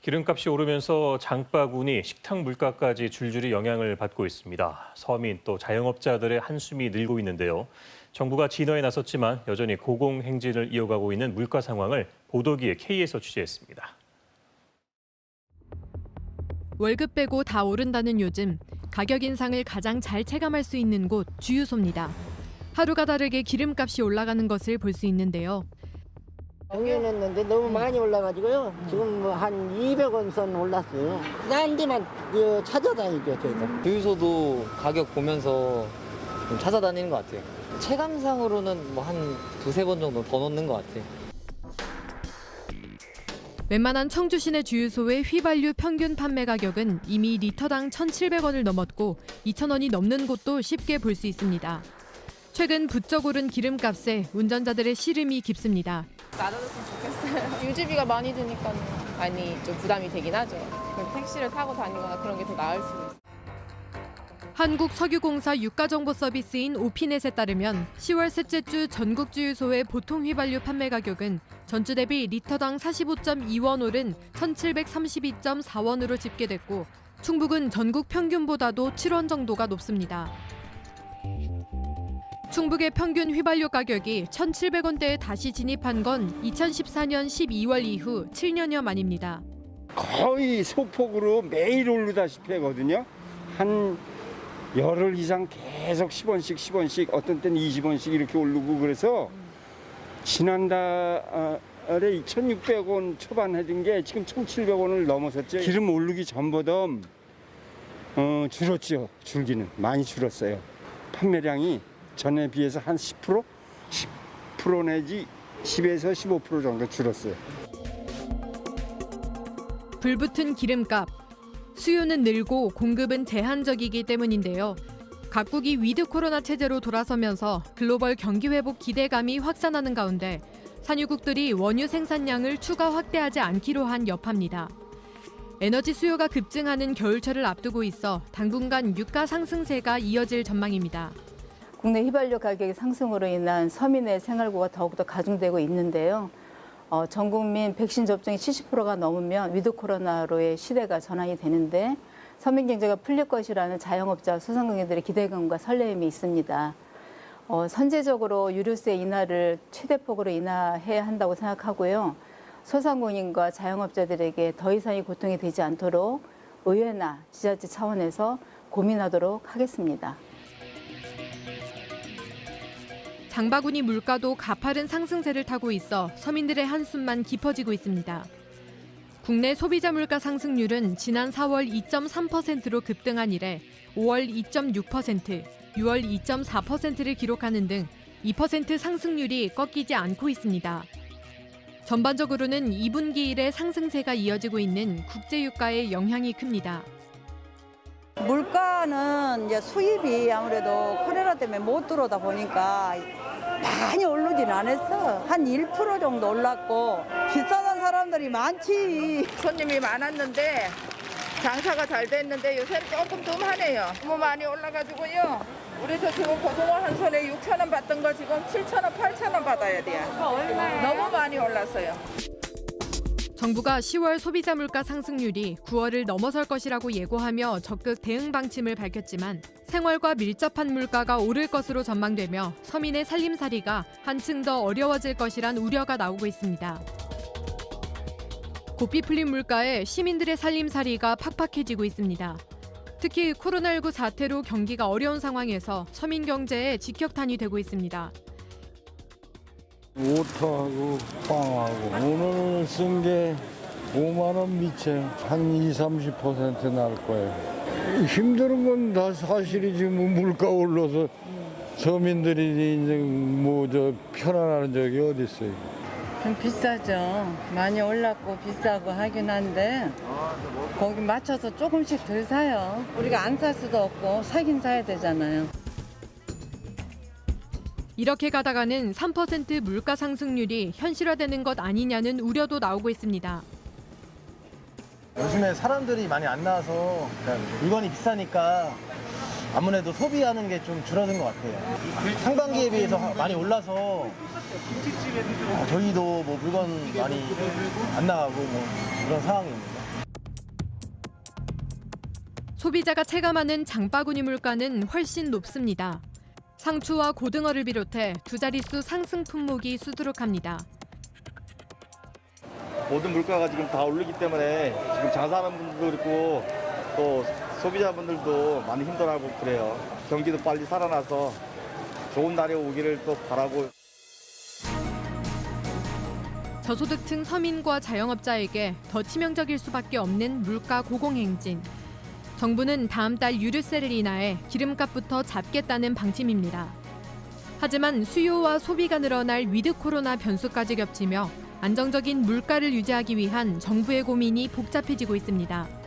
기름값이 오르면서 장바구니, 식탁 물가까지 줄줄이 영향을 받고 있습니다. 서민 또 자영업자들의 한숨이 늘고 있는데요. 정부가 진화에 나섰지만 여전히 고공행진을 이어가고 있는 물가 상황을 보도기에 K에서 취재했습니다. 월급 빼고 다 오른다는 요즘, 가격 인상을 가장 잘 체감할 수 있는 곳 주유소입니다. 하루가 다르게 기름값이 올라가는 것을 볼 수 있는데요. 작년했는데 너무 많이 올라가지고요. 지금 뭐 한 200원 선 올랐어요. 난 데만 찾아다니죠, 저희도. 주유소도 가격 보면서 좀 찾아다니는 것 같아요. 체감상으로는 뭐 한 두세 번 정도 더 넣는 것 같아요. 웬만한 청주 시내 주유소의 휘발유 평균 판매 가격은 이미 리터당 1,700원을 넘었고 2,000원이 넘는 곳도 쉽게 볼 수 있습니다. 최근 부쩍 오른 기름값에 운전자들의 시름이 깊습니다. 낮아졌으면 좋겠어요. 유지비가 많이 드니까 많이 좀 부담이 되긴 하죠. 택시를 타고 다니거나 그런 게 더 나을 수도 있어요. 한국석유공사 유가정보 서비스인 오피넷에 따르면 10월 셋째 주 전국 주유소의 보통 휘발유 판매 가격은 전주 대비 리터당 45.2원 오른 1,732.4원으로 집계됐고 충북은 전국 평균보다도 7원 정도가 높습니다. 충북의 평균 휘발유 가격이 1,700원대에 다시 진입한 건 2014년 12월 이후 7년여 만입니다. 거의 소폭으로 매일 오르다시피 하거든요. 한 열흘 이상 계속 10원씩 어떤 때는 20원씩 이렇게 오르고 그래서 지난달에 2,600원 초반 해준 게 지금 1,700원을 넘어섰죠. 기름 오르기 전보다 줄었죠. 줄기는 많이 줄었어요. 판매량이 전에 비해서 한 10% 내지 10에서 15% 정도 줄었어요. 불붙은 기름값. 수요는 늘고 공급은 제한적이기 때문인데요. 각국이 위드 코로나 체제로 돌아서면서 글로벌 경기 회복 기대감이 확산하는 가운데 산유국들이 원유 생산량을 추가 확대하지 않기로 한 여파입니다. 에너지 수요가 급증하는 겨울철을 앞두고 있어 당분간 유가 상승세가 이어질 전망입니다. 국내 휘발유 가격의 상승으로 인한 서민의 생활고가 더욱더 가중되고 있는데요. 전 국민 백신 접종이 70%가 넘으면 위드 코로나로의 시대가 전환이 되는데 서민 경제가 풀릴 것이라는 자영업자 소상공인들의 기대감과 설레임이 있습니다. 선제적으로 유류세 인하를 최대폭으로 인하해야 한다고 생각하고요. 소상공인과 자영업자들에게 더 이상의 고통이 되지 않도록 의회나 지자체 차원에서 고민하도록 하겠습니다. 장바구니 물가도 가파른 상승세를 타고 있어 서민들의 한숨만 깊어지고 있습니다. 국내 소비자 물가 상승률은 지난 4월 2.3%로 급등한 이래 5월 2.6%, 6월 2.4%를 기록하는 등 2% 상승률이 꺾이지 않고 있습니다. 전반적으로는 2분기 이래 상승세가 이어지고 있는 국제유가의 영향이 큽니다. 물가는 이제 수입이 아무래도 코로나 때문에 못 들어오다 보니까 많이 오르진 않았어. 한 1% 정도 올랐고 비싸던 사람들이 많지. 손님이 많았는데 장사가 잘 됐는데 요새는 조금 뜸하네요. 너무 많이 올라가지고요. 우리도 지금 고등어 한 손에 6,000원 받던 거 지금 7,000원, 8,000원 받아야 돼요. 너무 많이 올랐어요. 정부가 10월 소비자 물가 상승률이 9월을 넘어설 것이라고 예고하며 적극 대응 방침을 밝혔지만 생활과 밀접한 물가가 오를 것으로 전망되며 서민의 살림살이가 한층 더 어려워질 것이란 우려가 나오고 있습니다. 고삐 풀린 물가에 시민들의 살림살이가 팍팍해지고 있습니다. 특히 코로나19 사태로 경기가 어려운 상황에서 서민 경제에 직격탄이 되고 있습니다. 오토하고 빵하고 오늘 쓴 게 5만 원 미채 한 20-30% 날 거예요. 힘든 건 다 사실이지 뭐 물가 올라서 서민들이 이제 뭐 편안한 적이 어디 있어요. 좀 비싸죠. 많이 올랐고 비싸고 하긴 한데 거기 맞춰서 조금씩 덜 사요. 우리가 안 살 수도 없고 사긴 사야 되잖아요. 이렇게 가다가는 3% 물가 상승률이 현실화되는 것 아니냐는 우려도 나오고 있습니다. 요즘에 사람들이 많이 안 나와서 물건이 비싸니까 아무래도 소비하는 게 좀 줄어든 것 같아요. 상반기에 비해서 많이 올라서 저희도 뭐 물건 많이 안 나가고 뭐 그런 상황입니다. 소비자가 체감하는 장바구니 물가는 훨씬 높습니다. 상추와 고등어를 비롯해 두 자릿수 상승 품목이 수두룩합니다. 모든 물가가 지금 다 오르기 때문에 지금 장사하는 분들도 그렇고 또 소비자분들도 많이 힘들어하고 그래요. 경기도 빨리 살아나서 좋은 날이 오기를 또 바라고. 저소득층 서민과 자영업자에게 더 치명적일 수밖에 없는 물가 고공행진. 정부는 다음 달 유류세를 인하해 기름값부터 잡겠다는 방침입니다. 하지만 수요와 소비가 늘어날 위드 코로나 변수까지 겹치며 안정적인 물가를 유지하기 위한 정부의 고민이 복잡해지고 있습니다.